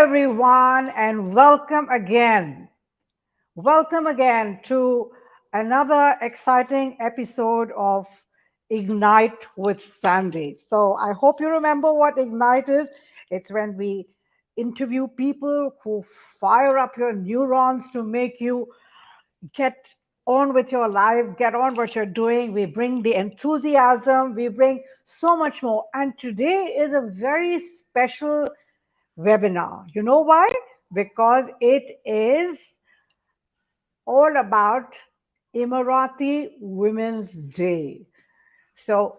everyone, and welcome again. Welcome again to another exciting episode of Ignite with Sandy. So, I hope you remember what Ignite is. It's when we interview people who fire up your neurons to make you get on with your life, get on what you're doing. We bring the enthusiasm, we bring so much more. And today is a very special webinar. You know why? Because it is all about Emarati Women's Day. So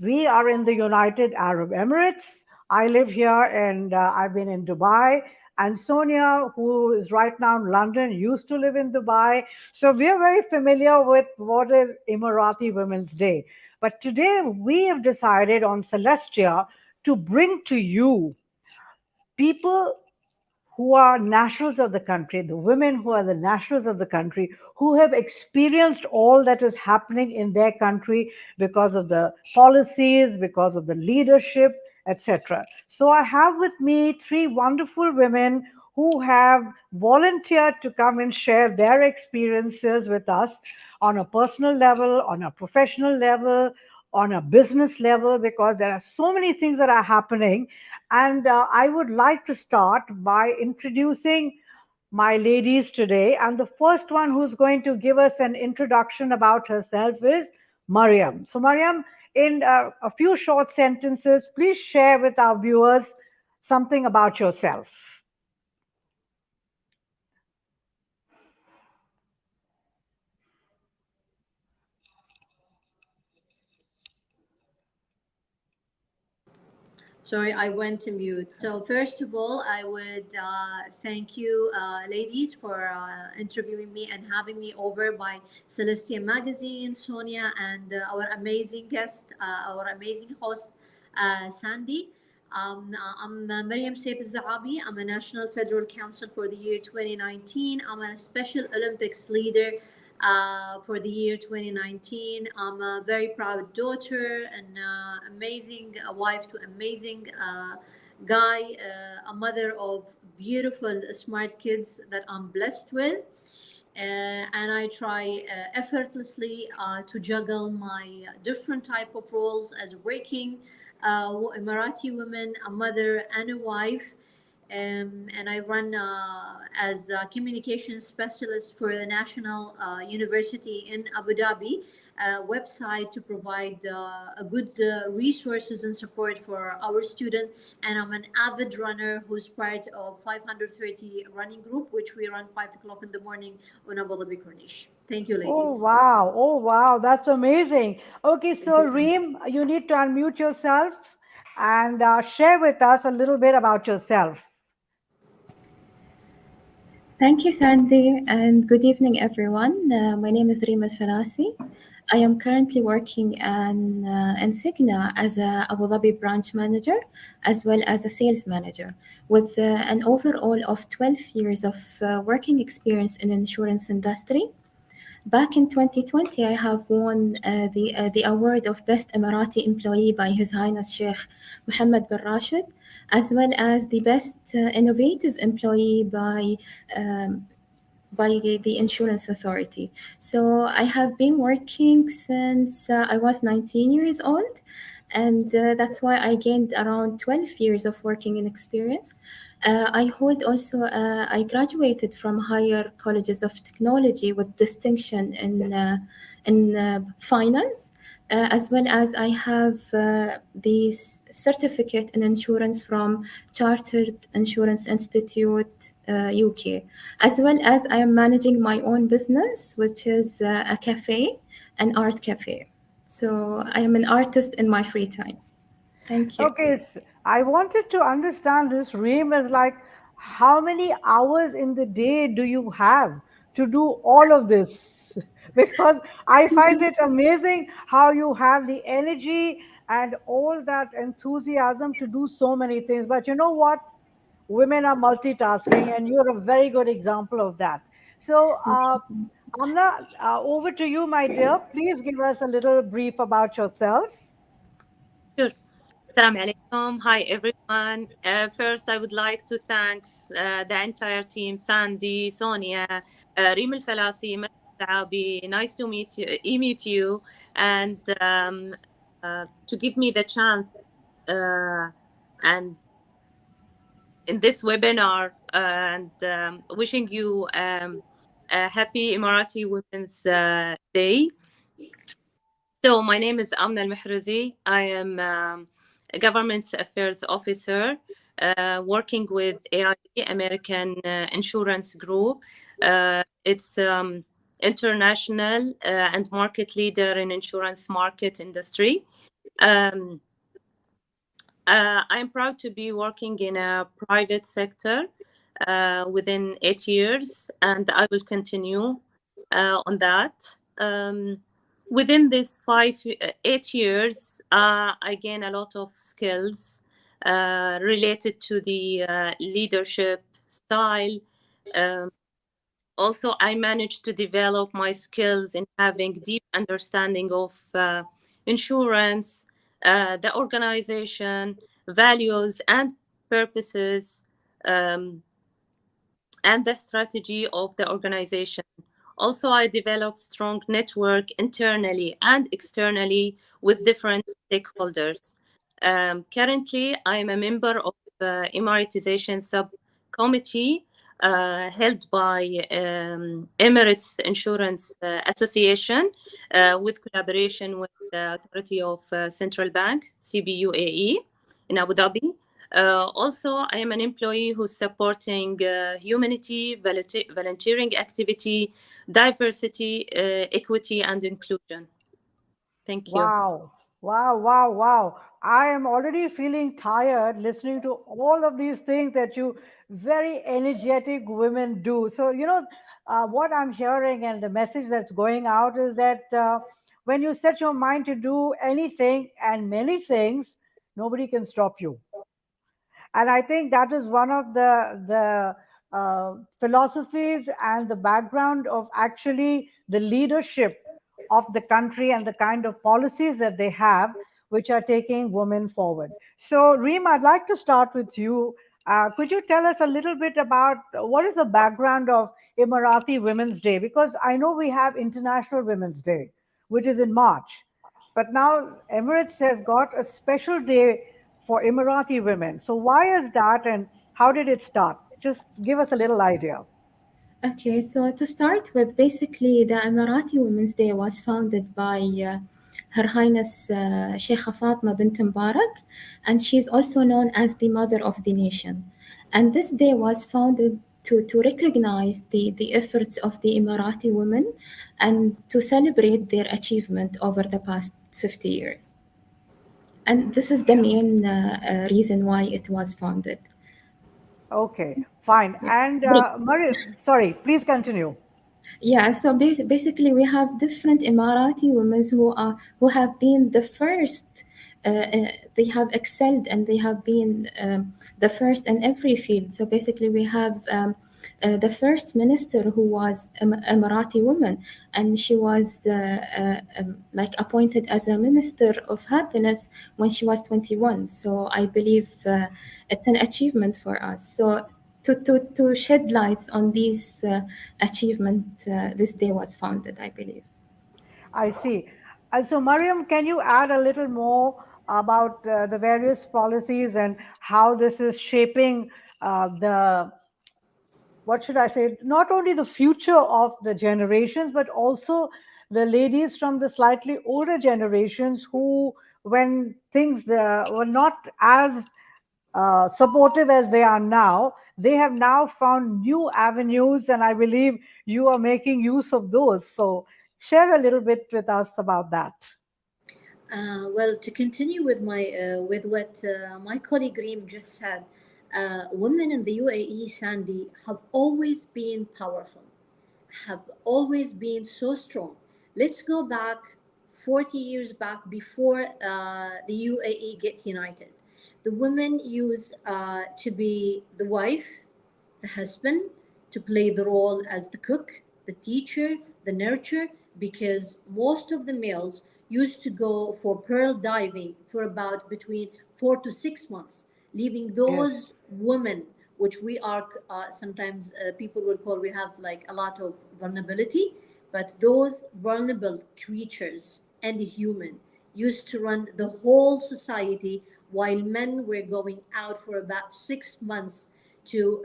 we are in the United Arab Emirates. I live here and I've been in Dubai. And Sonia, who is right now in London, used to live in Dubai. So we are very familiar with what is Emirati Women's Day. But today we have decided on Celestia to bring to you people who are nationals of the country, the women who are the nationals of the country, who have experienced all that is happening in their country because of the policies, because of the leadership, etc. So I have with me three wonderful women who have volunteered to come and share their experiences with us on a personal level, on a professional level, on a business level, because there are so many things that are happening. And I would like to start by introducing my ladies today. And the first one who's going to give us an introduction about herself is Mariam. So, Mariam, in a few short sentences, please share with our viewers something about yourself. Sorry, I went to mute. So first of all, I would thank you, ladies, for interviewing me and having me over by Celestia Magazine, Sonia, and our amazing guest, our amazing host, Sandy. I'm Mariam Saif Zahabi. I'm a National Federal Council for the year 2019. I'm a Special Olympics leader for the year 2019. I'm a very proud daughter and amazing wife to amazing guy, a mother of beautiful, smart kids that I'm blessed with. And I try effortlessly to juggle my different type of roles as working Emirati woman, a mother, and a wife. And I run as a communication specialist for the National University in Abu Dhabi website to provide a good resources and support for our student. And I'm an avid runner who's part of 530 running group, which we run 5 o'clock in the morning on Abu Dhabi Corniche. Thank you, Oh, ladies. wow. Oh, wow. That's amazing. Okay, Thank so you so much. Reem, you need to unmute yourself and share with us a little bit about yourself. Thank you, Sandy, and good evening, everyone. My name is Rima Farasi. I am currently working in Signa as a Abu Dhabi branch manager as well as a sales manager with an overall of 12 years of working experience in insurance industry. Back in 2020, I have won the award of Best Emirati Employee by His Highness Sheikh Mohammed bin Rashid, as well as the Best Innovative Employee um, by the Insurance Authority. So I have been working since I was 19 years old, and that's why I gained around 12 years of working in experience. I hold also, I graduated from higher colleges of technology with distinction in finance, as well as I have this certificate in insurance from Chartered Insurance Institute UK, as well as I am managing my own business, which is a cafe, an art cafe. So I am an artist in my free time. Thank you. Okay, I wanted to understand this, Reem, is like how many hours in the day do you have to do all of this? Because I find it amazing how you have the energy and all that enthusiasm to do so many things. But you know what? Women are multitasking, and you're a very good example of that. So, Amna, over to you, my dear. Please give us a little brief about yourself. Sure. Assalamu alaikum. Hi, everyone. First, I would like to thank the entire team, Sandy, Sonia, Reem Al Falasi, Abi. Nice to meet you, and to give me the chance and in this webinar, and wishing you a happy Emarati Women's Day. So my name is Amna Al-Mihrazi. I am a government affairs officer working with AIG, American Insurance Group. It's international and market leader in insurance market industry. Um, I'm proud to be working in a private sector within 8 years, and I will continue on that. Within these 8 years, I gain a lot of skills related to the leadership style. Um, Also, I managed to develop my skills in having deep understanding of insurance, the organization, values and purposes, um, and the strategy of the organization. Also, I developed strong network internally and externally with different stakeholders. Currently, I am a member of the Emiratization subcommittee held by Emirates Insurance Association with collaboration with the Authority of Central Bank, CBUAE, in Abu Dhabi. Also, I am an employee who's supporting humanity, volunteering activity, diversity, equity, and inclusion. Thank you. Wow, wow, wow, wow. I am already feeling tired listening to all of these things that you very energetic women do. So, what I'm hearing and the message that's going out is that when you set your mind to do anything and many things, nobody can stop you. And I think that is one of the philosophies and the background of actually the leadership of the country and the kind of policies that they have, which are taking women forward. So, Reem, I'd like to start with you. Could you tell us a little bit about what is the background of Emirati Women's Day? Because I know we have International Women's Day, which is in March. But now Emirates has got a special day for Emirati women. So why is that and how did it start? Just give us a little idea. Okay, so to start with, basically, the Emirati Women's Day was founded by Her Highness Sheikha Fatma bint Mubarak, and she's also known as the Mother of the Nation. And this day was founded to recognize the efforts of the Emirati women and to celebrate their achievement over the past 50 years. And this is the main reason why it was founded. Okay, fine. Yeah. And Mariam, sorry, please continue. Yeah, so basically, we have different Emirati women who have been the first. They have excelled and they have been the first in every field. So basically, we have the first minister who was Emirati woman, and she was like appointed as a minister of happiness when she was 21. So I believe it's an achievement for us. So to shed lights on these achievement, this day was founded, I believe. I see. So, Mariam, can you add a little more about the various policies and how this is shaping the what should I say, not only the future of the generations, but also the ladies from the slightly older generations who, when things were not as supportive as they are now, they have now found new avenues, and I believe you are making use of those. So, share a little bit with us about that. Well, to continue with my with what my colleague Reem just said, women in the UAE, Sandy, have always been powerful, have always been so strong. Let's go back 40 years back before the UAE get united. The women used to be the wife, the husband, to play the role as the cook, the teacher, the nurturer, because most of the males used to go for pearl diving for about between 4 to 6 months, leaving Yes. those women, which we are sometimes people will call, we have like a lot of vulnerability, but those vulnerable creatures and human used to run the whole society, while men were going out for about 6 months to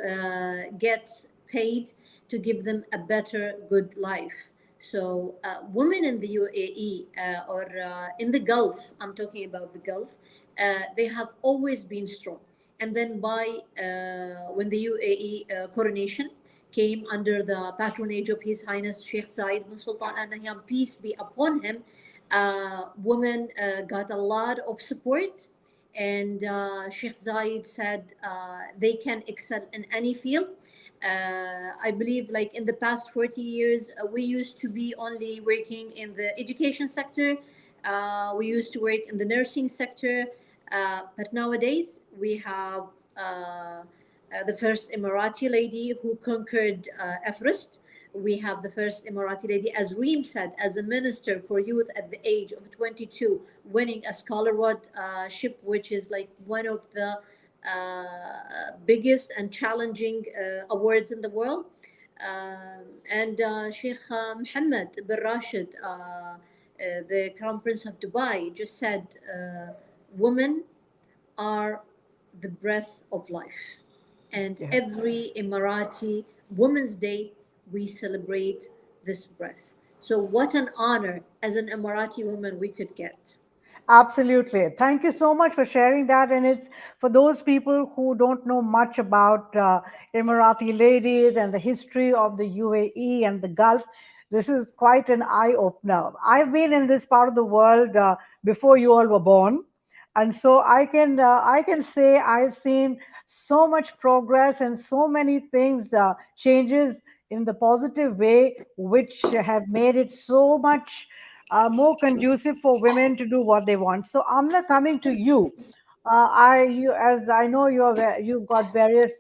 get paid to give them a better, good life. So, women in the UAE or in the Gulf, I'm talking about the Gulf, they have always been strong. And then by when the UAE coronation came under the patronage of His Highness Sheikh Zayed bin Sultan Al Nahyan, peace be upon him, women got a lot of support, and Sheikh Zayed said they can excel in any field. I believe, like in the past 40 years, we used to be only working in the education sector. We used to work in the nursing sector, but nowadays we have the first Emirati lady who conquered Everest. We have the first Emirati lady, as Reem said, as a minister for youth at the age of 22, winning a scholarship, which is like one of the biggest and challenging awards in the world. And Sheikh Mohammed bin Rashid, the Crown Prince of Dubai, just said, women are the breath of life. And Yes. every Emirati Women's Day, we celebrate this breath. So, what an honor as an Emirati woman we could get. Absolutely. Thank you so much for sharing that. And it's for those people who don't know much about Emirati ladies and the history of the UAE and the Gulf. This is quite an eye opener. I've been in this part of the world before you all were born, and so I can say I've seen so much progress and so many things changes in the positive way, which have made it so much more conducive for women to do what they want. So, Amna, coming to you, as I know, you've got various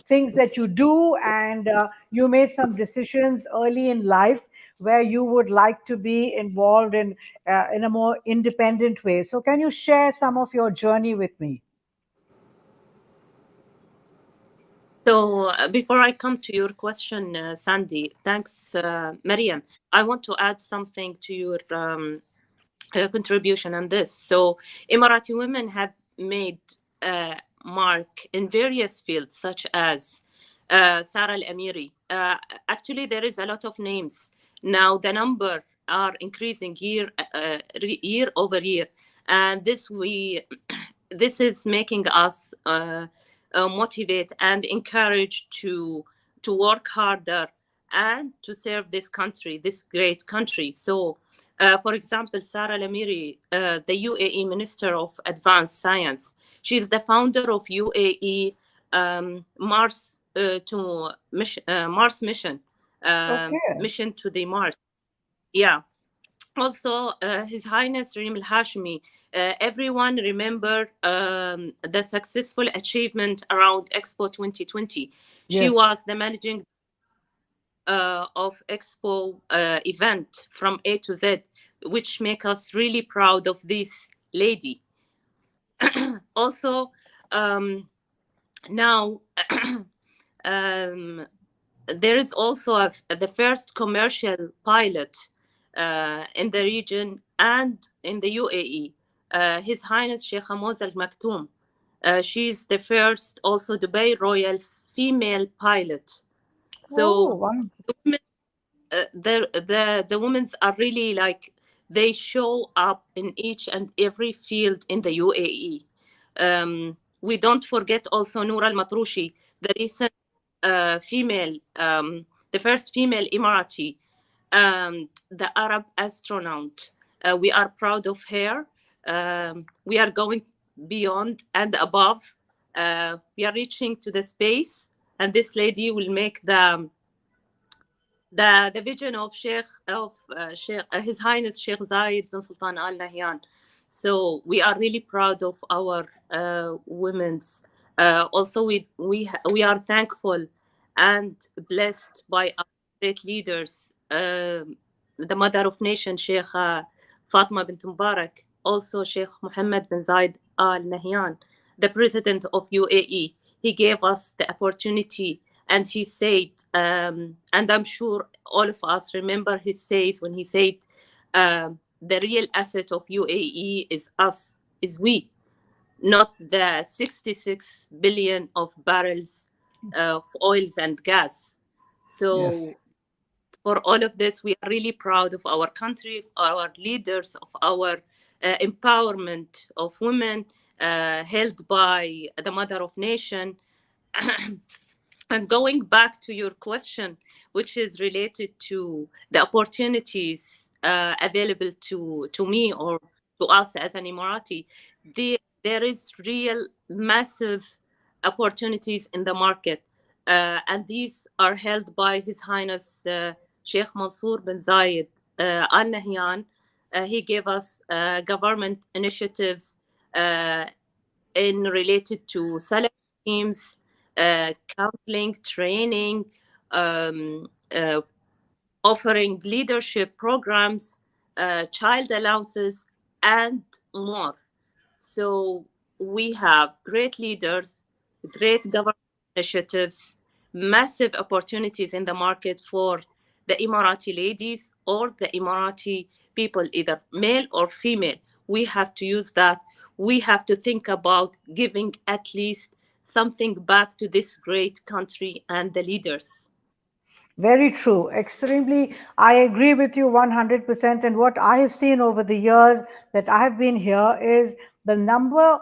things that you do, and you made some decisions early in life where you would like to be involved in a more independent way. So, can you share some of your journey with me? So before I come to your question, Sandy, thanks, Mariam. I want to add something to your contribution on this. So Emirati women have made mark in various fields, such as Sarah Al-Amiri. Actually, there is a lot of names. Now the number are increasing year over year. And this is making us motivate and encourage to work harder and to serve this country, this great country. So, for example, Sarah Lamiri, the UAE Minister of Advanced Science, she's the founder of UAE Mars mission, Okay. mission to the Mars. Yeah. Also, His Highness Reem Al Hashmi. Everyone remember the successful achievement around Expo 2020. She Yes. was the managing of Expo event from A to Z, which make us really proud of this lady. Also, now there is also the first commercial pilot in the region and in the UAE. His Highness Sheikh Hamouz Al Maktoum. She's the first also Dubai Royal female pilot. Oh, So one. the women's are really like they show up in each and every field in the UAE. We don't forget also Noor Al Matroushi, the recent female, the first female Emirati, and the Arab astronaut. We are proud of her. We are going beyond and above. We are reaching to the space, and this lady will make the vision of His Highness Sheikh Zayed bin Sultan Al Nahyan. So we are really proud of our women's. Also, we are thankful and blessed by our great leaders, the mother of nation, Sheikh Fatma bint Mubarak, also Sheikh Mohammed bin Zayed Al Nahyan, the president of UAE. He gave us the opportunity, and he said, and I'm sure all of us remember his says when he said, the real asset of UAE is us, is we, not the 66 billion of barrels of oils and gas. Yes. So for all of this, we are really proud of our country, of our leaders, of our empowerment of women held by the mother of nation. And going back to your question, which is related to the opportunities available to me or to us as an Emirati, there is real massive opportunities in the market. And these are held by His Highness Sheikh Mansour bin Zayed Al Nahyan. He gave us government initiatives uh, in related to salary schemes, counseling, training, um, uh, offering leadership programs, child allowances, and more. So we have great leaders, great government initiatives, massive opportunities in the market for the Emirati ladies or the Emirati people, either male or female. We have to use that. We have to think about giving at least something back to this great country and the leaders. Very true. Extremely. I agree with you 100%. And what I have seen over the years that I have been here is the number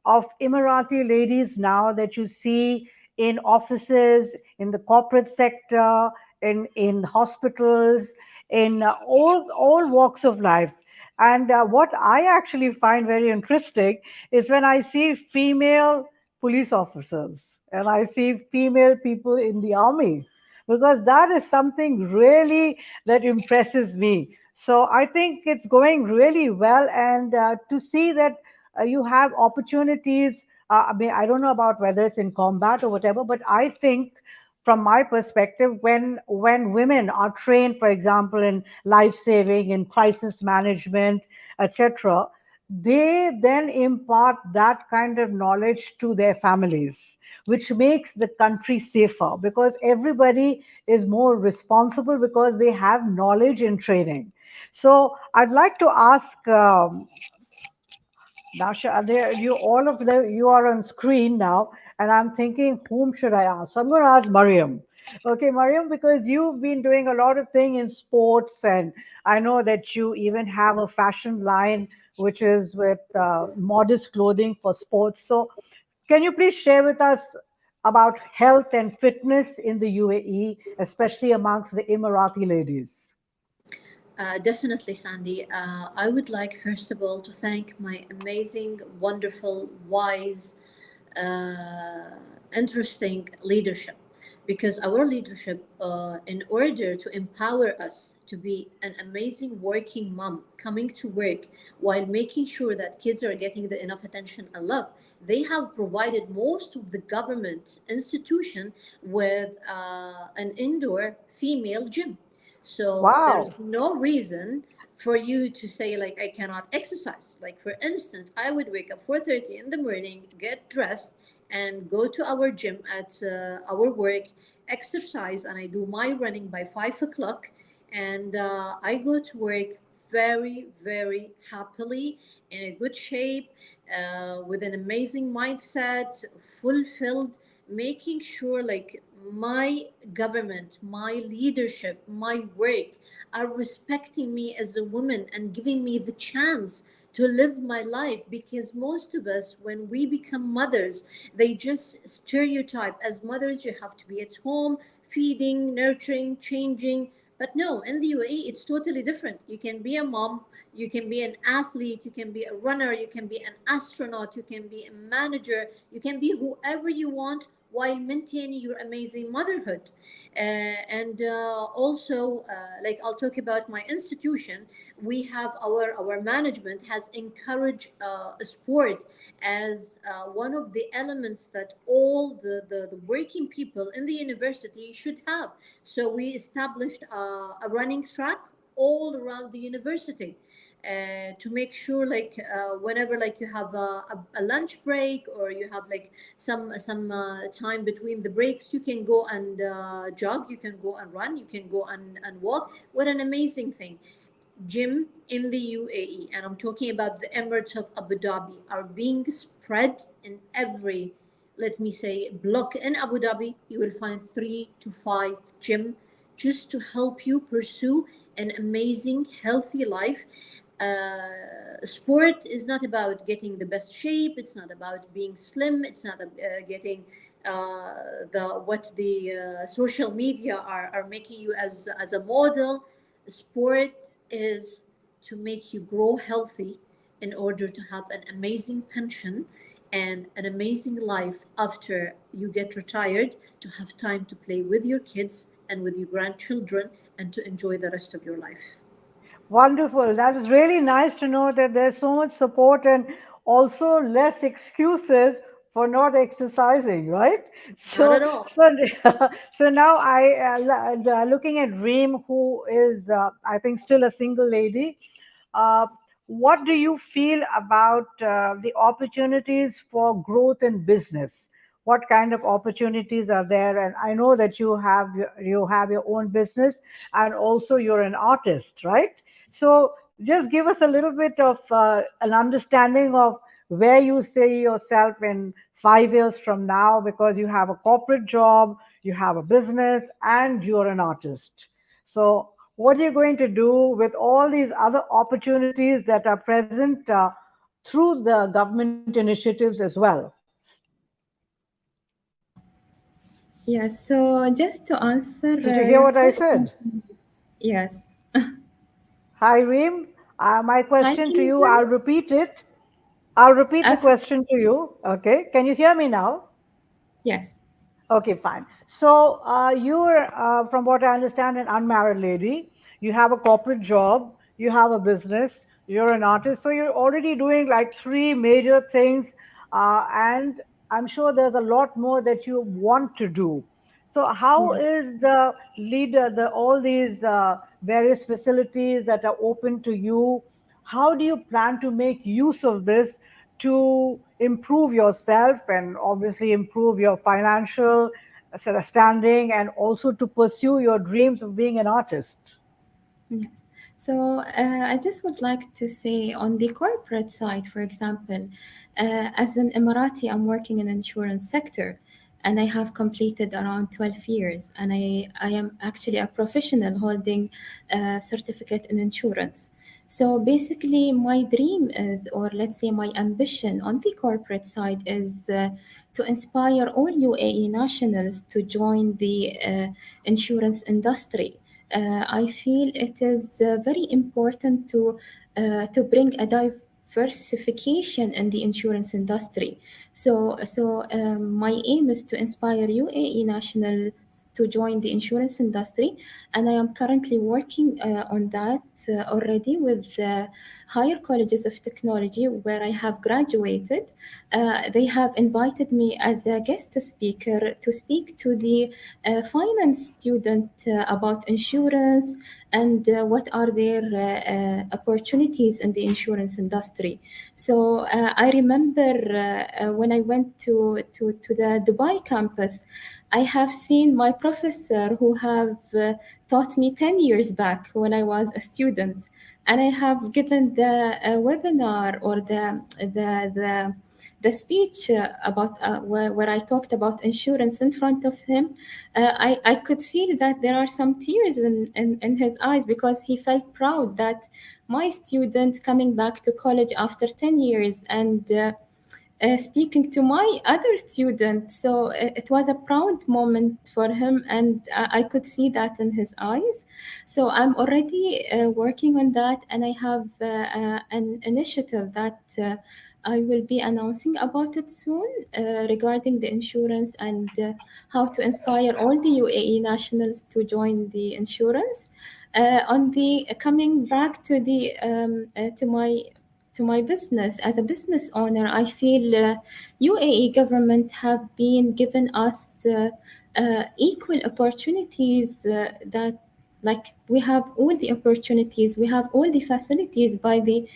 of Emirati ladies now that you see in offices, in the corporate sector, in hospitals, in all walks of life. And what I actually find very interesting is when I see female police officers and I see female people in the army, because that is something really that impresses me. So I think it's going really well, and to see that you have opportunities. I mean, I don't know about whether it's in combat or whatever, but I think from my perspective, when women are trained, for example, in life saving, in crisis management, etc., they then impart that kind of knowledge to their families, which makes the country safer because everybody is more responsible because they have knowledge and training. So I'd like to ask Dasha, there you all of the you are on screen now, and I'm thinking whom should I ask? So I'm going to ask Mariam. Okay, Mariam, because you've been doing a lot of things in sports, and I know that you even have a fashion line which is with modest clothing for sports. So can you please share with us about health and fitness in the UAE, especially amongst the Emirati ladies? Definitely, Sandy. I would like, first of all, to thank my amazing, wonderful, wise, uh, interesting leadership. Because our leadership, in order to empower us to be an amazing working mom, coming to work while making sure that kids are getting the enough attention and love, they have provided most of the government institution with an indoor female gym. So there's Wow. no reason for you to say like I cannot exercise. Like for instance, I would wake up 4:30 in the morning, get dressed, and go to our gym at our work, exercise, and I do my running by 5 o'clock, and I go to work very very happily in a good shape, with an amazing mindset, fulfilled, making sure like my government, my leadership, my work are respecting me as a woman and giving me the chance to live my life. Because most of us, when we become mothers, they just stereotype as mothers you have to be at home feeding, nurturing, changing. But no, in the UAE it's totally different. You can be a mom, you can be an athlete, you can be a runner, you can be an astronaut, you can be a manager, you can be whoever you want while maintaining your amazing motherhood. And also, like I'll talk about my institution. We have our management has encouraged sport as one of the elements that all the working people in the university should have. So we established a running track all around the university. to make sure like whenever like you have a lunch break, or you have like some time between the breaks, you can go and jog, you can go and run, you can go and walk. What an amazing thing. Gym in the UAE, and I'm talking about the Emirates of Abu Dhabi, are being spread in every, let me say, block in Abu Dhabi. You will find 3 to 5 gym just to help you pursue an amazing, healthy life. Sport is not about getting the best shape. It's not about being slim. It's not getting the what the social media are making you as a model. Sport is to make you grow healthy in order to have an amazing pension and an amazing life after you get retired, to have time to play with your kids and with your grandchildren and to enjoy the rest of your life. Wonderful. That is really nice to know that there's so much support and also less excuses for not exercising, right? Not So, at all. so, so now looking at Reem, who is, I think, still a single lady. Uh, what do you feel about the opportunities for growth in business? What kind of opportunities are there? And I know that you have your own business, and also you're an artist, right? So just give us a little bit of an understanding of where you see yourself in 5 years from now, because you have a corporate job, you have a business, and you're an artist. So what are you going to do with all these other opportunities that are present through the government initiatives as well? Yes, so just to answer Did you hear your what I question, said? yes. Hi, Reem. My Hi, question can to you you, hear me? I'll repeat it. I'll repeat the Af- question to you. Okay. Can you hear me now? yes, Okay, fine. So you're, from what I understand, an unmarried lady. You have a corporate job. You have a business. You're an artist. So you're already doing like three major things, and I'm sure there's a lot more that you want to do. So how yes. is the leader, the all these various facilities that are open to you? How do you plan to make use of this to improve yourself and obviously improve your financial sort of standing, and also to pursue your dreams of being an artist? Yes. So I just would like to say on the corporate side, for example, as an Emirati, I'm working in the insurance sector and I have completed around 12 years and I am actually a professional holding a certificate in insurance. So basically my dream is, or let's say my ambition on the corporate side is to inspire all UAE nationals to join the insurance industry. I feel it is very important to bring a diversification in the insurance industry. So my aim is to inspire UAE nationals to join the insurance industry, and I am currently working on that already with higher colleges of technology where I have graduated. They have invited me as a guest speaker to speak to the finance student about insurance and what are their opportunities in the insurance industry. So I remember when I went to the Dubai campus, I have seen my professor who have taught me 10 years back when I was a student. And I have given the webinar or the speech about where I talked about insurance in front of him. I could feel that there are some tears in his eyes because he felt proud that my student coming back to college after 10 years and speaking to my other student. So it was a proud moment for him, and I could see that in his eyes. So I'm already working on that, and I have an initiative that I will be announcing about it soon regarding the insurance and how to inspire all the UAE nationals to join the insurance. On the coming back to the to my business as a business owner, I feel UAE government have been given us equal opportunities that Like we have all the opportunities, we have all the facilities by the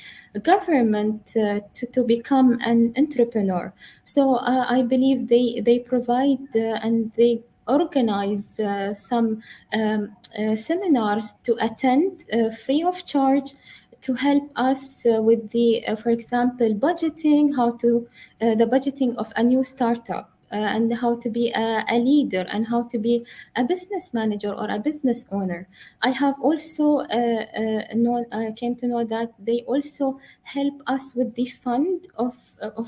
government to become an entrepreneur. So I believe they provide and they organize some seminars to attend free of charge to help us with the, for example, budgeting, how to the budgeting of a new startup. And how to be a leader and how to be a business manager or a business owner. I have also came to know that they also help us with the fund of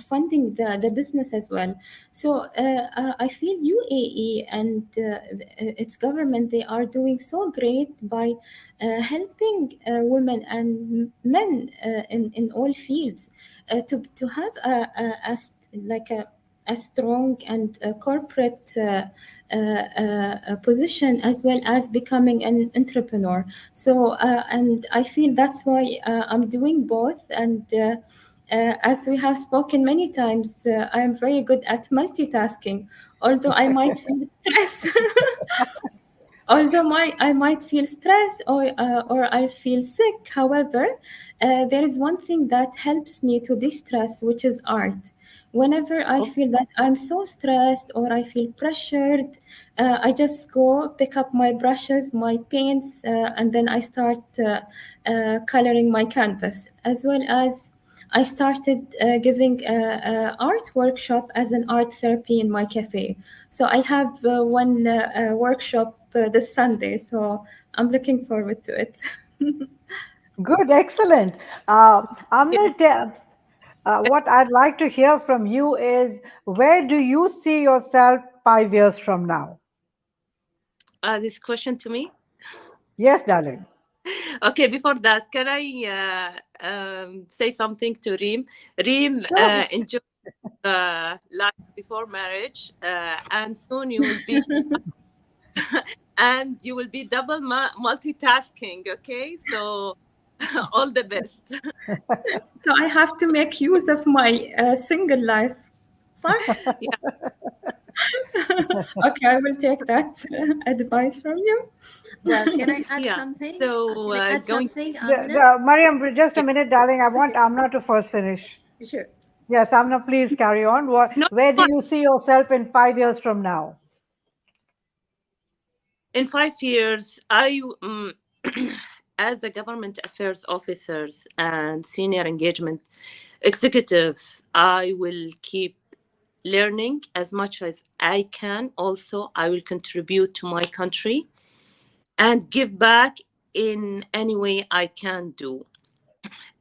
funding the business as well. So I feel UAE and its government, they are doing so great by helping women and men in all fields to have like a strong and corporate position as well as becoming an entrepreneur. So and I feel that's why I'm doing both. And as we have spoken many times, I am very good at multitasking, although I might feel stress. Although I might feel stress or I feel sick, however, there is one thing that helps me to distress, which is art. Whenever I Oh, feel that I'm so stressed or I feel pressured, I just go pick up my brushes, my paints, and then I start coloring my canvas, as well as I started giving a art workshop as an art therapy in my cafe. So I have one workshop this Sunday. So I'm looking forward to it. good, excellent. Amna, what I'd like to hear from you is where do you see yourself 5 years from now? This question to me. Yes, darling. Okay, before that, can I say something to Reem? Reem, Sure. enjoy life before marriage, and soon you will be and you will be double multitasking. Okay, so all the best. So I have to make use of my single life. صح? Yeah, Okay, I will take that advice from you. Well, can I add yeah. something? So Can I add going. something, Amna? Mariam, just a Yeah. minute, darling. I want Okay, Amna to first finish. sure. Yes, Amna, please carry on. No, Where do you see yourself in 5 years from now? in 5 years, I as a government affairs officers and senior engagement executive, I will keep learning as much as I can. Also, I will contribute to my country and give back in any way I can do.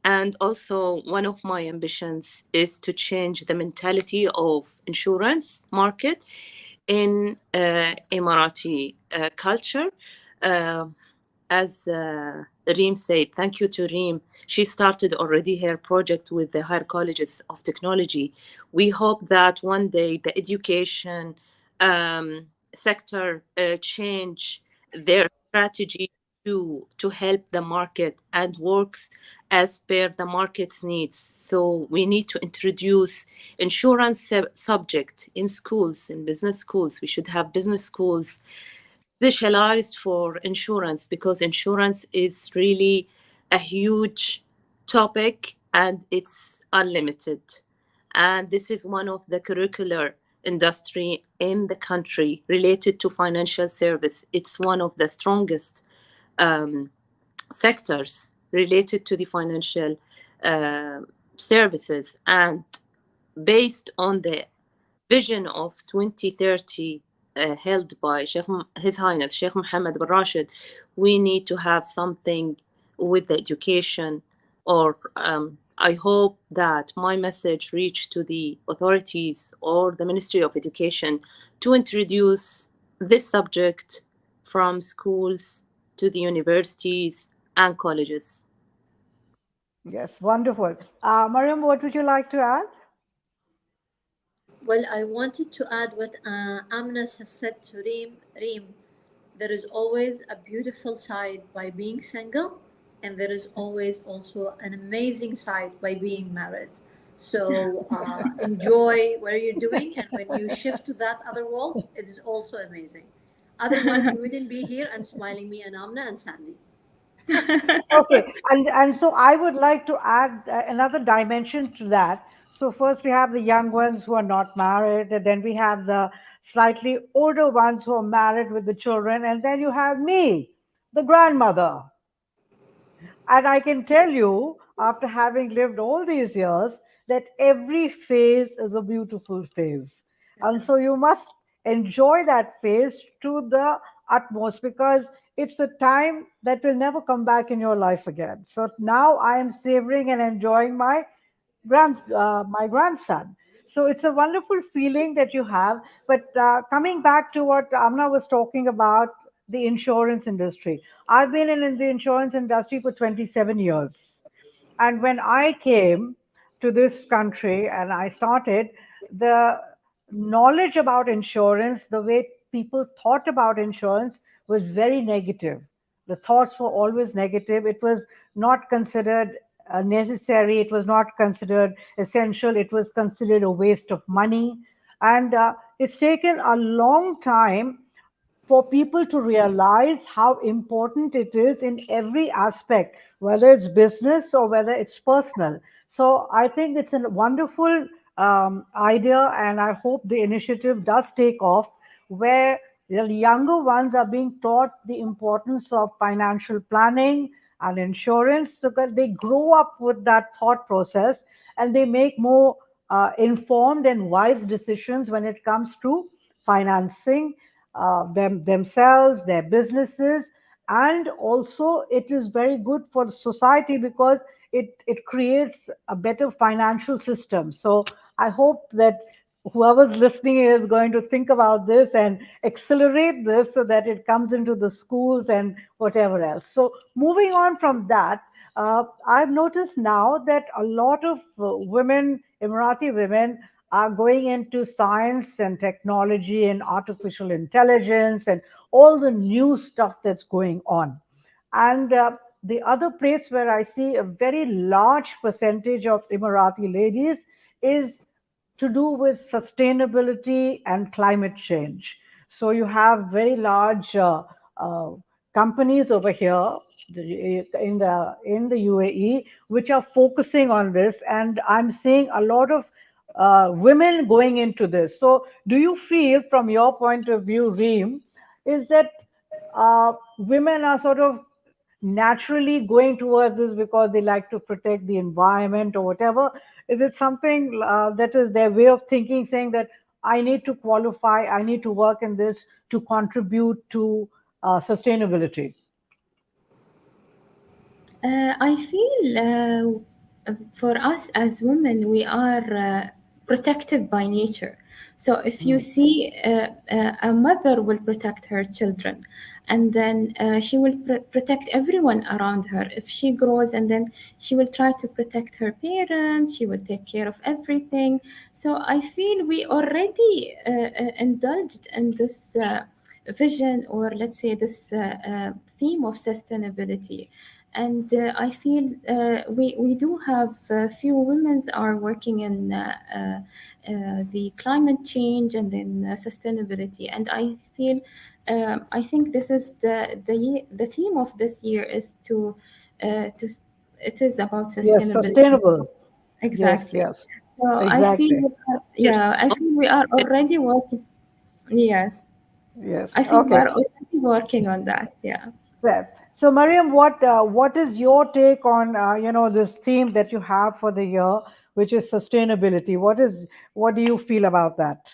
And also, one of my ambitions is to change the mentality of insurance market in Emarati culture. Uh, as Reem said, thank you to Reem. She started already her project with the higher colleges of technology. We hope that one day the education sector change their strategy to help the market and works as per the market's needs. So we need to introduce insurance subject in schools, in business schools. We should have business schools specialized for insurance because insurance is really a huge topic and it's unlimited. And this is one of the curricular industry in the country related to financial service. It's one of the strongest um, sectors related to the financial uh, services. And based on the vision of 2030 held by His Highness Sheikh Mohammed bin Rashid, we need to have something with the education. Or I hope that my message reached to the authorities or the Ministry of Education to introduce this subject from schools to the universities and colleges. Yes, wonderful. Mariam, what would you like to add? Well, I wanted to add what Amnas has said to Reem. Reem, there is always a beautiful side by being single, and there is always also an amazing side by being married. So enjoy what you're doing, and when you shift to that other world, it is also amazing. Otherwise, we wouldn't be here and smiling, me and Amna and Sandy. Okay, and so I would like to add another dimension to that. So first we have the young ones who are not married, and then we have the slightly older ones who are married with the children, and then you have me, the grandmother. And I can tell you, after having lived all these years, that every phase is a beautiful phase. And so you must enjoy that phase to the utmost because it's a time that will never come back in your life again. So now I am savoring and enjoying my grandson. So it's a wonderful feeling that you have. But coming back to what Amna was talking about, the insurance industry. I've been in the insurance industry for 27 years. And when I came to this country and I started, the knowledge about insurance, the way people thought about insurance was very negative. The thoughts were always negative. It was not considered necessary, it was not considered essential, it was considered a waste of money. And it's taken a long time for people to realize how important it is in every aspect, whether it's business or whether it's personal. So I think it's a wonderful idea, and I hope the initiative does take off where the younger ones are being taught the importance of financial planning and insurance so that they grow up with that thought process and they make more informed and wise decisions when it comes to financing themselves, their businesses, and also it is very good for society because it creates a better financial system. So I hope that whoever's listening is going to think about this and accelerate this so that it comes into the schools and whatever else. So moving on from that, I've noticed now that a lot of women, Emirati women, are going into science and technology and artificial intelligence and all the new stuff that's going on. And the other place where I see a very large percentage of Emirati ladies is to do with sustainability and climate change. So you have very large companies over here in the UAE which are focusing on this, and I'm seeing a lot of women going into this. So, do you feel, from your point of view, Reem, is that women are sort of naturally going towards this because they like to protect the environment or whatever? Is it something that is their way of thinking, saying that I need to qualify, I need to work in this to contribute to sustainability? I feel for us as women, we are protective by nature. So if you Mm. see a mother will protect her children, and then she will protect everyone around her. If she grows, and then she will try to protect her parents, she will take care of everything. So I feel we already indulged in this. Vision, or let's say this theme of sustainability, and I feel we do have few women are working in the climate change and then sustainability, and I feel I think this is the theme of this year is to it is about Yes, sustainability. sustainable. Yes, Exactly. yes, So I feel exactly. yeah, I feel we are already working. Yes, Yes. I feel we Okay. are already working on that. Yeah. Well, so Mariam, what is your take on this theme that you have for the year, which is sustainability? What do you feel about that?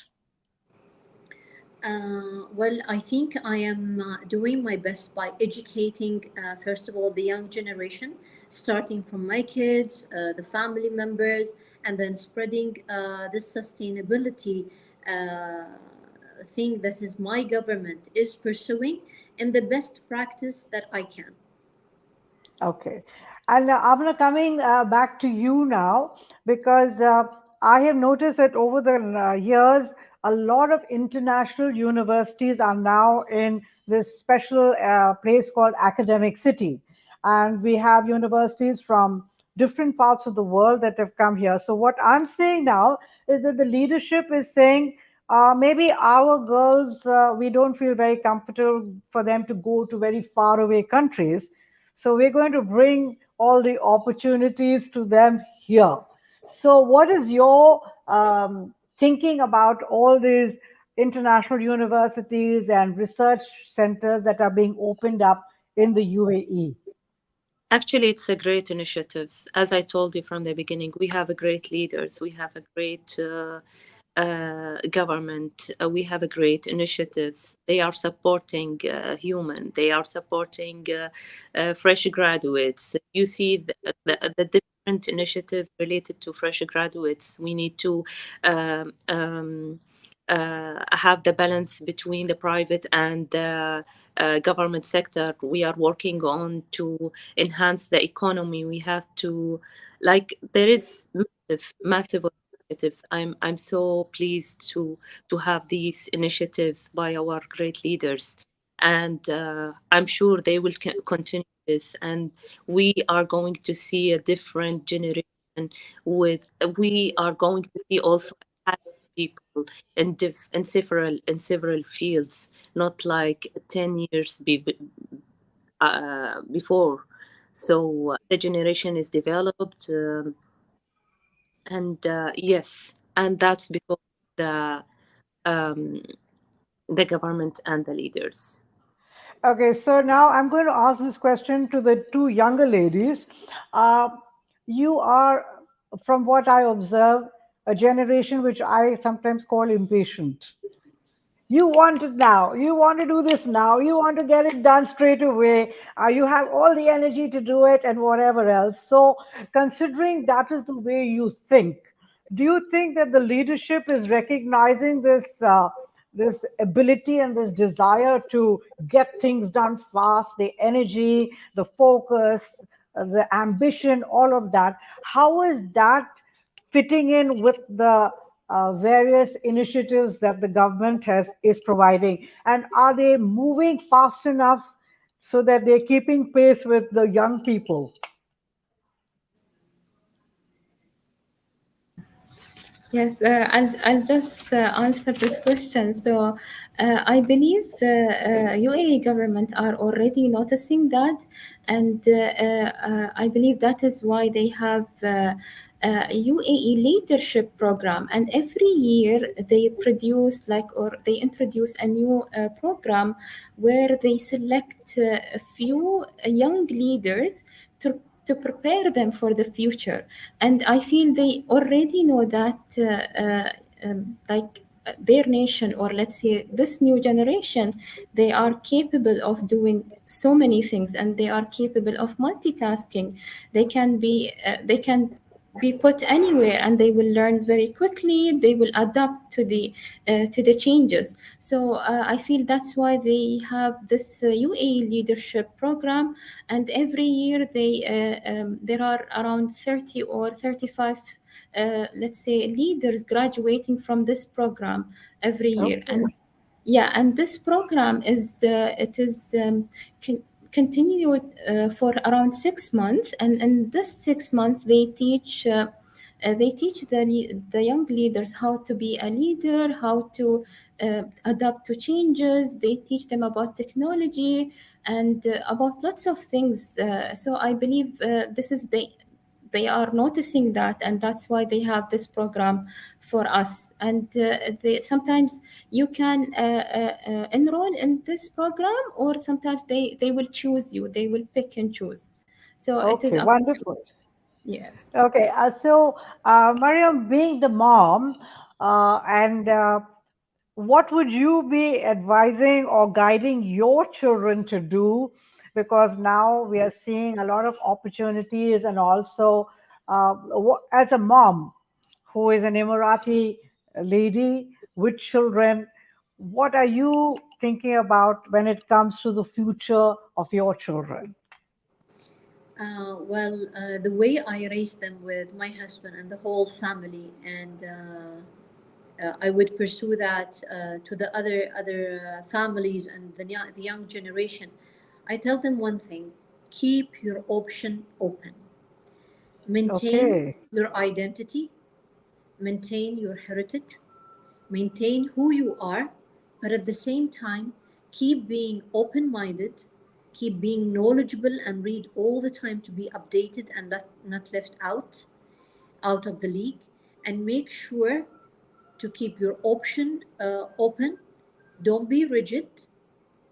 Well, I think I am doing my best by educating, first of all, the young generation, starting from my kids, the family members, and then spreading this sustainability thing that is my government is pursuing in the best practice that I can. Okay. And Abna, coming back to you now, because I have noticed that over the years, a lot of international universities are now in this special place called Academic City. And we have universities from different parts of the world that have come here. So, what I'm saying now is that the leadership is saying maybe our girls, we don't feel very comfortable for them to go to very far away countries. So we're going to bring all the opportunities to them here. So, what is your thinking about all these international universities and research centers that are being opened up in the UAE? Actually, it's a great initiatives. As I told you from the beginning, we have a great leaders. We have a great government. We have a great initiatives. They are supporting human. They are supporting fresh graduates. You see the different initiatives related to fresh graduates. We need to have the balance between the private and government sector. We are working on to enhance the economy. We have to, like, there is massive initiatives. I'm so pleased to have these initiatives by our great leaders, and I'm sure they will continue this, and we are going to see a different generation. With we are going to see also people in several fields, not like 10 years before. So the generation is developed, and yes, and that's because the um, the government and the leaders. Okay, so now I'm going to ask this question to the two younger ladies. Uh, you are, from what I observe, a generation which I sometimes call impatient. You want it now. You want to do this now. You want to get it done straight away. You have all the energy to do it and whatever else. So, considering that is the way you think, do you think that the leadership is recognizing this ability and this desire to get things done fast, the energy, the focus, the ambition, all of that? How is that fitting in with the various initiatives that the government has is providing, and are they moving fast enough so that they're keeping pace with the young people? Yes, I'll just answer this question. So, I believe the UAE government are already noticing that, and I believe that is why they have UAE leadership program, and every year they produce like or they introduce a new program where they select a few young leaders to prepare them for the future. And I feel they already know that their nation, or let's say this new generation, they are capable of doing so many things, and they are capable of multitasking. They can be put anywhere, and they will learn very quickly. They will adapt to the changes. So I feel that's why they have this UAE leadership program, and every year there are around 30 or 35 let's say leaders graduating from this program every year. Okay. And yeah, and this program is it is continued for around 6 months, and in this 6 months they teach the young leaders how to be a leader, how to adapt to changes. They teach them about technology and about lots of things. So I believe this is they are noticing that, and that's why they have this program for us. And sometimes you can enroll in this program, or sometimes they will choose you. They will pick and choose. So it is Okay, up to you. wonderful. Yes. Okay, Mariam, being the mom, and what would you be advising or guiding your children to do? Because now we are seeing a lot of opportunities, and also as a mom who is an Emirati lady with children, what are you thinking about when it comes to the future of your children? The way I raised them with my husband and the whole family, and I would pursue that to the other families and the young generation. I tell them one thing: keep your option open, maintain Okay. your identity, maintain your heritage, maintain who you are, but at the same time, keep being open minded, keep being knowledgeable, and read all the time to be updated and not left out of the league. And make sure to keep your option open. Don't be rigid,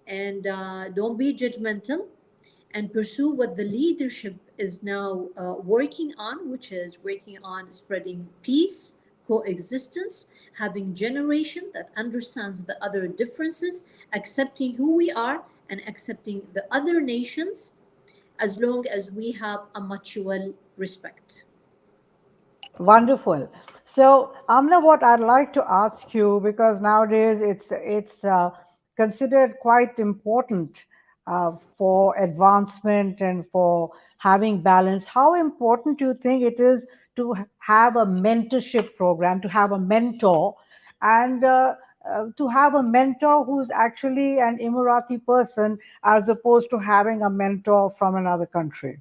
and don't be judgmental, and pursue what the leadership is now working on, which is working on spreading peace, coexistence, having generation that understands the other differences, accepting who we are and accepting the other nations, as long as we have a mutual respect. Wonderful. So, Amna, what I'd like to ask you, because nowadays it's considered quite important for advancement and for having balance. How important do you think it is to have a mentorship program, to have a mentor, and to have a mentor who's actually an Emirati person, as opposed to having a mentor from another country?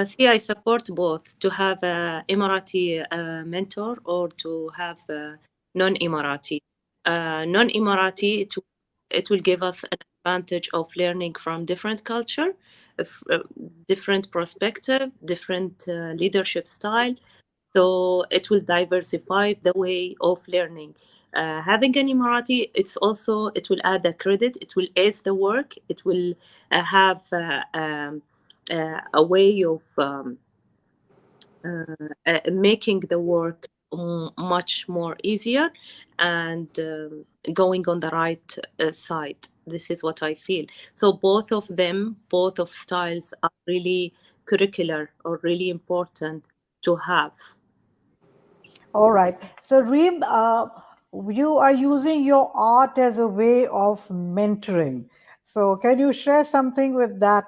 See, I support both to have a Emirati mentor or to have a non-Emirati. Non-Emirati, it will give us an advantage of learning from different culture, different perspective, different leadership style. So it will diversify the way of learning. Having an Emirati, it will add a credit. It will ace the work. It will have a way of making the work much more easier and going on the right side. This is what I feel. So both of them, both of styles are really curricular or really important to have. All right. So, Reem, you are using your art as a way of mentoring. So, can you share something with that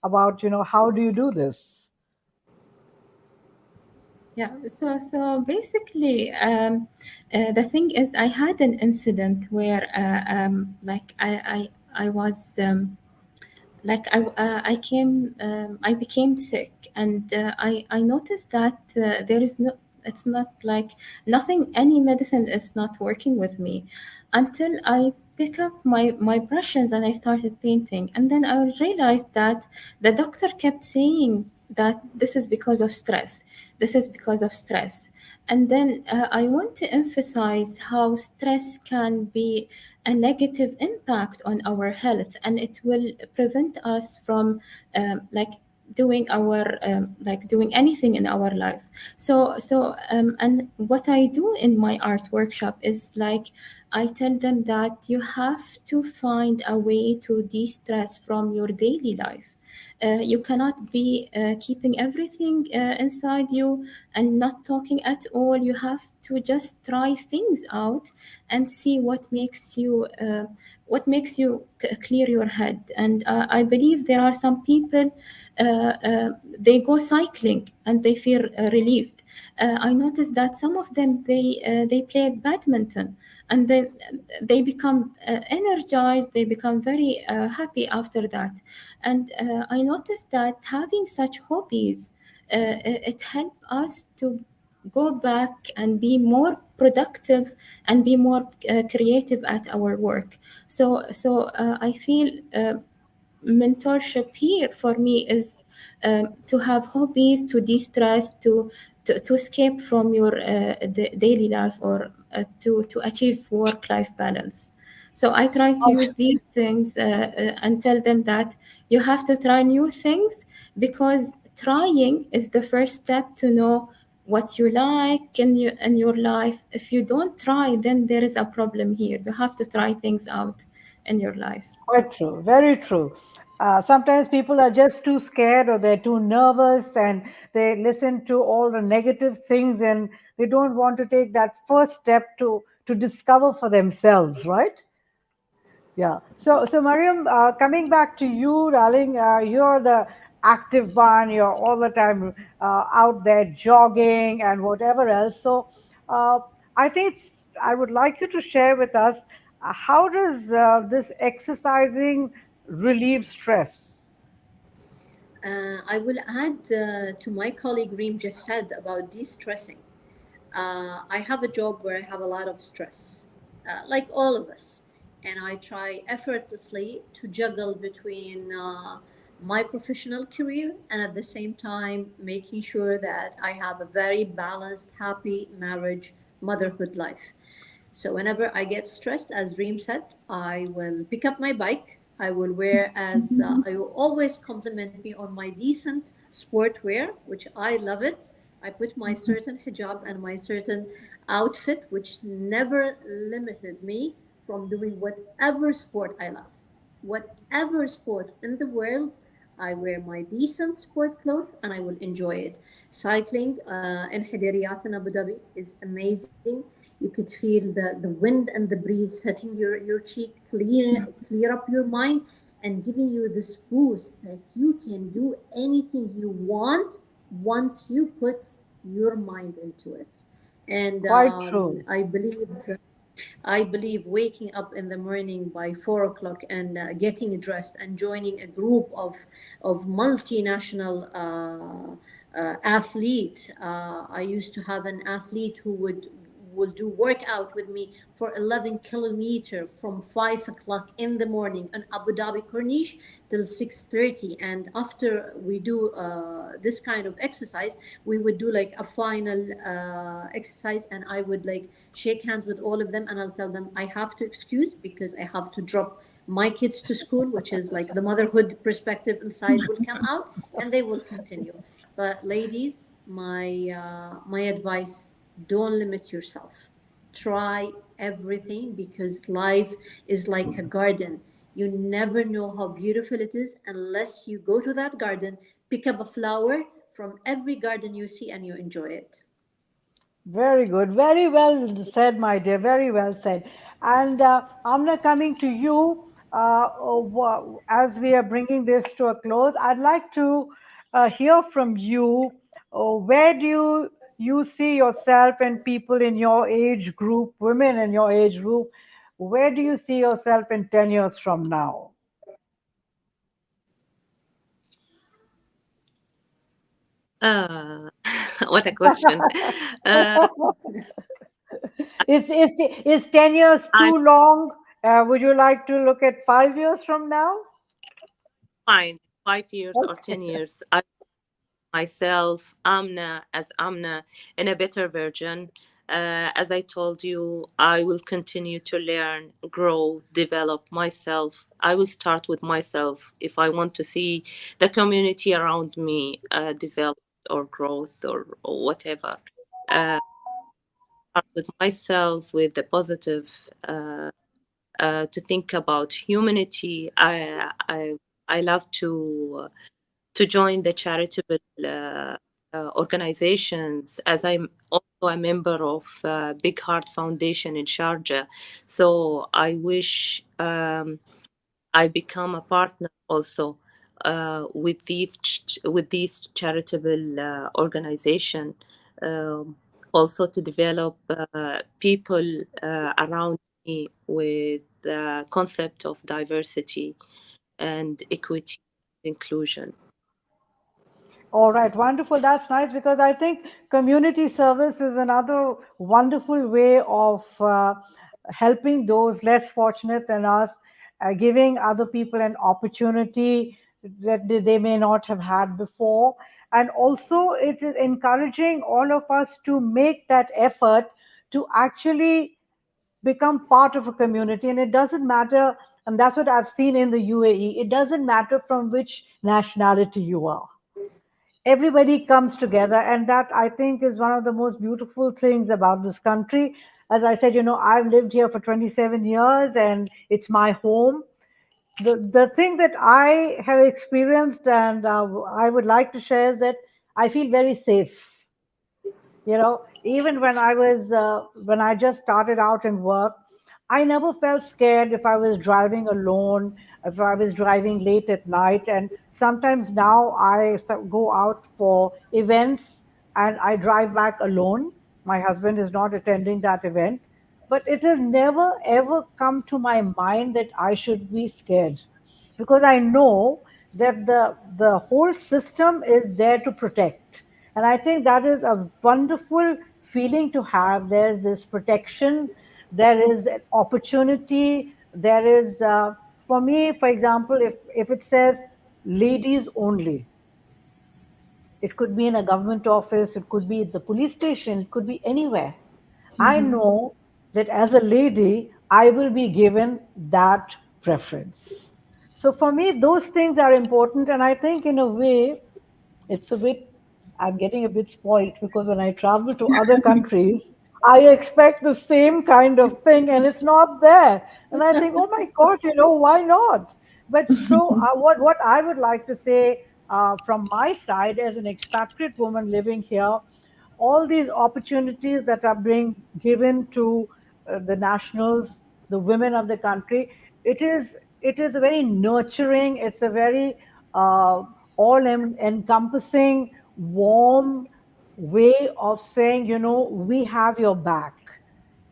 about, how do you do this? Yeah, so basically, the thing is, I had an incident where, like, I was like I became sick, and I noticed that there is no, it's not like nothing, any medicine is not working with me until I pick up my brushes and I started painting, and then I realized that the doctor kept saying that this is because of stress, this is because of stress. And then I want to emphasize how stress can be a negative impact on our health, and it will prevent us from like doing our like doing anything in our life. So and what I do in my art workshop is like I tell them that you have to find a way to de-stress from your daily life. You cannot be keeping everything inside you and not talking at all. You have to just try things out and see what makes you clear your head. And I believe there are some people they go cycling and they feel relieved. I noticed that some of them they play badminton, and then they become energized, they become very happy after that. And I noticed that having such hobbies it helps us to go back and be more productive and be more creative at our work. So I feel mentorship here for me is to have hobbies, to de-stress, to escape from your daily life, or to achieve work-life balance. So I try to use these things and tell them that you have to try new things, because trying is the first step to know what you like in your life. If you don't try, then there is a problem here. You have to try things out in your life. Quite true, very true. Sometimes people are just too scared, or they're too nervous, and they listen to all the negative things, and they don't want to take that first step to discover for themselves, right? Yeah. So Mariam, coming back to you, darling, you're the active one. You're all the time out there jogging and whatever else. So uh, I think I would like you to share with us, how does this exercising relieve stress? I will add to my colleague Reem just said about de stressing. I have a job where I have a lot of stress, like all of us, and I try effortlessly to juggle between my professional career and at the same time making sure that I have a very balanced, happy marriage, motherhood life. So whenever I get stressed, as Reem said, I will pick up my bike. I will wear as I will always compliment me on my decent sport wear, which I love it. I put my certain hijab and my certain outfit, which never limited me from doing whatever sport I love. Whatever sport in the world, I wear my decent sport clothes and I will enjoy it. Cycling in Hidariyat in Abu Dhabi is amazing. You could feel the wind and the breeze hitting your cheek, clear up your mind, and giving you this boost that you can do anything you want once you put your mind into it. And Quite true. I believe waking up in the morning by 4 o'clock and getting dressed and joining a group of multinational athlete. I used to have an athlete who would do workout with me for 11 kilometers from 5 o'clock in the morning on Abu Dhabi Corniche till 6:30. And after we do this kind of exercise, we would do like a final exercise, and I would like shake hands with all of them, and I'll tell them I have to excuse because I have to drop my kids to school, which is like the motherhood perspective inside will come out, and they will continue. But ladies, my advice: don't limit yourself. Try everything because life is like a garden. You never know how beautiful it is unless you go to that garden, pick up a flower from every garden you see, and you enjoy it. Very good. Very well said, my dear. Very well said. And Amna, coming to you, as we are bringing this to a close, I'd like to hear from you. Where do you see yourself and people in your age group, women in your age group, where do you see yourself in 10 years from now? Uh, what a question. Uh, Is 10 years I'm too long? Would you like to look at 5 years from now? fine. 5 years or 10 years. I myself, Amna, as Amna, in a better version. As I told you, I will continue to learn, grow, develop myself. I will start with myself if I want to see the community around me develop or growth or whatever. Uh, start with myself, with the positive, to think about humanity. I love to join the charitable organizations, as I'm also a member of Big Heart Foundation in Sharjah. So I wish I become a partner also with these charitable organization, also to develop people around me with the concept of diversity and equity and inclusion. All right, wonderful. That's nice because I think community service is another wonderful way of helping those less fortunate than us, giving other people an opportunity that they may not have had before. And also, it's encouraging all of us to make that effort to actually become part of a community. And it doesn't matter, and that's what I've seen in the UAE, it doesn't matter from which nationality you are, everybody comes together, and that I think is one of the most beautiful things about this country. As I said, I've lived here for 27 years and it's my home. The thing that I have experienced and I would like to share is that I feel very safe. Even when I just started out in work, I never felt scared if I was driving alone, if I was driving late at night. And sometimes now go out for events and I drive back alone. My husband is not attending that event, but it has never ever come to my mind that I should be scared, because I know that the whole system is there to protect. And I think that is a wonderful feeling to have. There's this protection, there is an opportunity, there is, for me, for example, if it says ladies only, it could be in a government office, it could be at the police station, it could be anywhere. I know that as a lady, I will be given that preference. So for me, those things are important. And I think, in a way, it's a bit, I'm getting a bit spoiled because when I travel to other countries, I expect the same kind of thing and it's not there. And I think, oh my God, why not? But so, what I would like to say from my side as an expatriate woman living here, all these opportunities that are being given to the nationals, the women of the country, it is a very nurturing, it's a very all encompassing, warm way of saying, we have your back.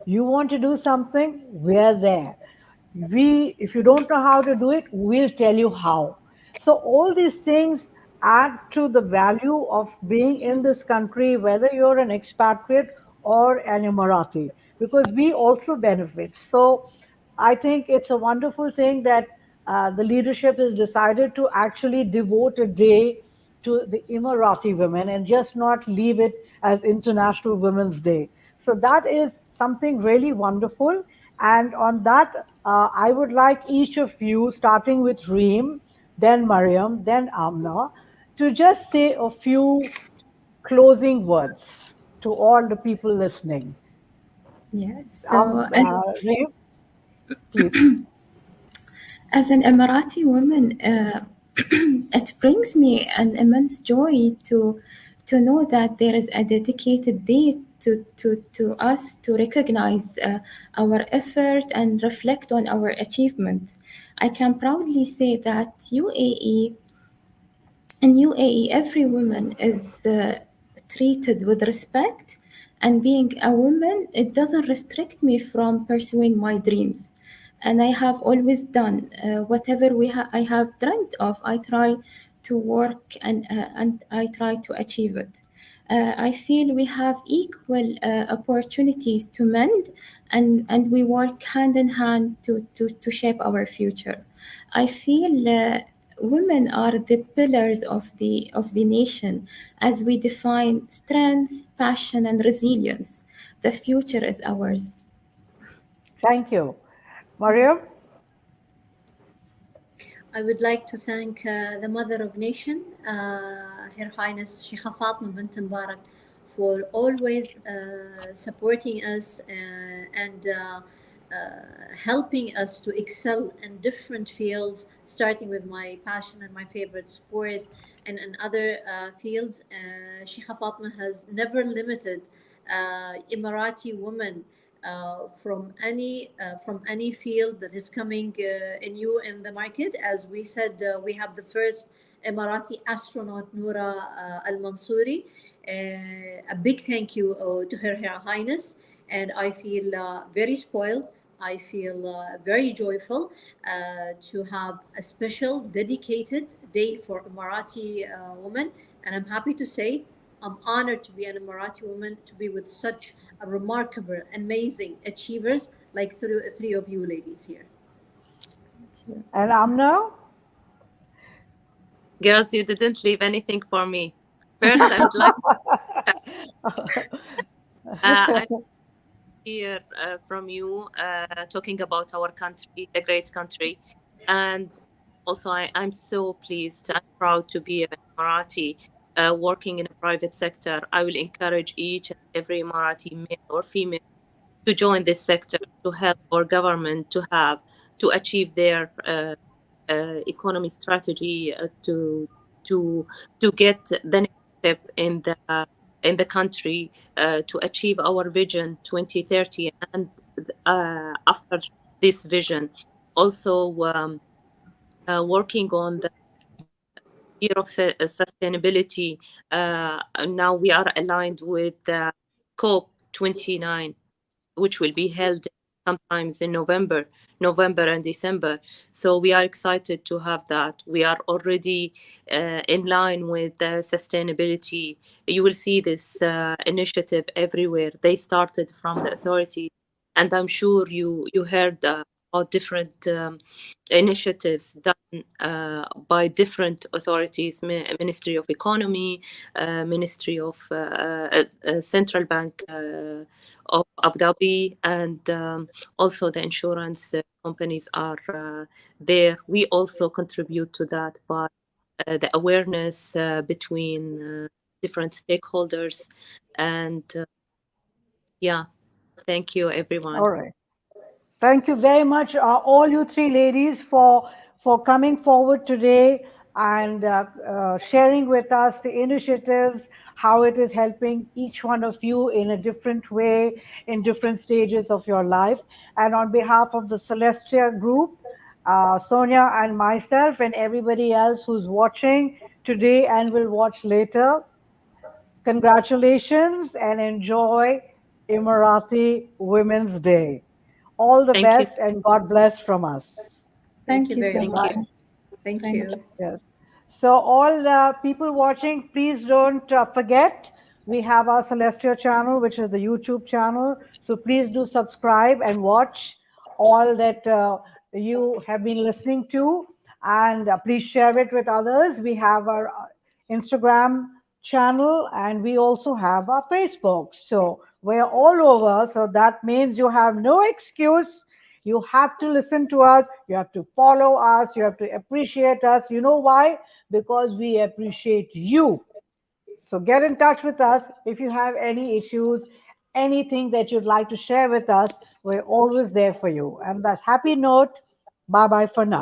You want to do something, we're there. If you don't know how to do it, we'll tell you how. So all these things add to the value of being in this country, whether you're an expatriate or an Emirati, because we also benefit. So I think it's a wonderful thing that the leadership has decided to actually devote a day to the Emirati women and just not leave it as International Women's Day. So that is something really wonderful. And on that, I would like each of you, starting with Reem, then Mariam, then Amna, to just say a few closing words to all the people listening. Yes. So, Reem, please. as an Emirati woman, it brings me an immense joy to know that there is a dedicated day to us to recognize our effort and reflect on our achievements. I can proudly say that in UAE, every woman is treated with respect, and being a woman, it doesn't restrict me from pursuing my dreams. And I have always done whatever I have dreamt of. I try to work and I try to achieve it. I feel we have equal opportunities to mend, and we work hand in hand to shape our future. I feel women are the pillars of the nation as we define strength, passion, and resilience. The future is ours. Thank you. Mariam? I would like to thank the Mother of Nation, Her Highness Sheikha Fatima bint Mubarak, for always supporting us and helping us to excel in different fields, starting with my passion and my favorite sport, and in other fields. Sheikha Fatima has never limited Emirati women from any field that is coming new in the market. As we said, we have the first Emirati astronaut, Noura Al Mansouri. A big thank you to Her Highness, and I feel very spoiled. I feel very joyful to have a special dedicated day for Emirati women, and I'm happy to say I'm honored to be an Emirati woman, to be with such a remarkable, amazing achievers like three of you ladies here. And Amna? Girls, you didn't leave anything for me. First, I would like I'm hear from you talking about our country, a great country. And also, I'm so pleased and proud to be an Emirati working in a private sector. I will encourage each and every Emirati male or female to join this sector to help our government to achieve their economy strategy to to get the next step in the country to achieve our vision 2030 and after this vision also working on the year of sustainability. Now we are aligned with COP 29, which will be held in sometimes in November and December. So we are excited to have that. We are already in line with sustainability. You will see this initiative everywhere. They started from the authority, and I'm sure you heard about different initiatives done by different authorities, Ministry of Economy, Ministry of Central Bank of Abu Dhabi, and also the insurance companies are there. We also contribute to that by the awareness between different stakeholders. And yeah, thank you, everyone. All right. Thank you very much, all you three ladies, for coming forward today and sharing with us the initiatives, how it is helping each one of you in a different way, in different stages of your life. And on behalf of the Celestia Group, Sonia and myself, and everybody else who's watching today and will watch later, congratulations and enjoy Emarati Women's Day. All the Thank you. best and God bless from us. Thank Thank you you very so Thank much. you. much. Thank Thank you. you. Yes. So, all the people watching, please don't forget we have our Celestial channel, which is the YouTube channel. So, please do subscribe and watch all that you have been listening to. And please share it with others. We have our Instagram channel and we also have our Facebook. So, we're all over. So, that means you have no excuse. You have to listen to us. You have to follow us. You have to appreciate us. You know why? Because we appreciate you. So get in touch with us if you have any issues, anything that you'd like to share with us. We're always there for you. And that happy note, bye bye for now.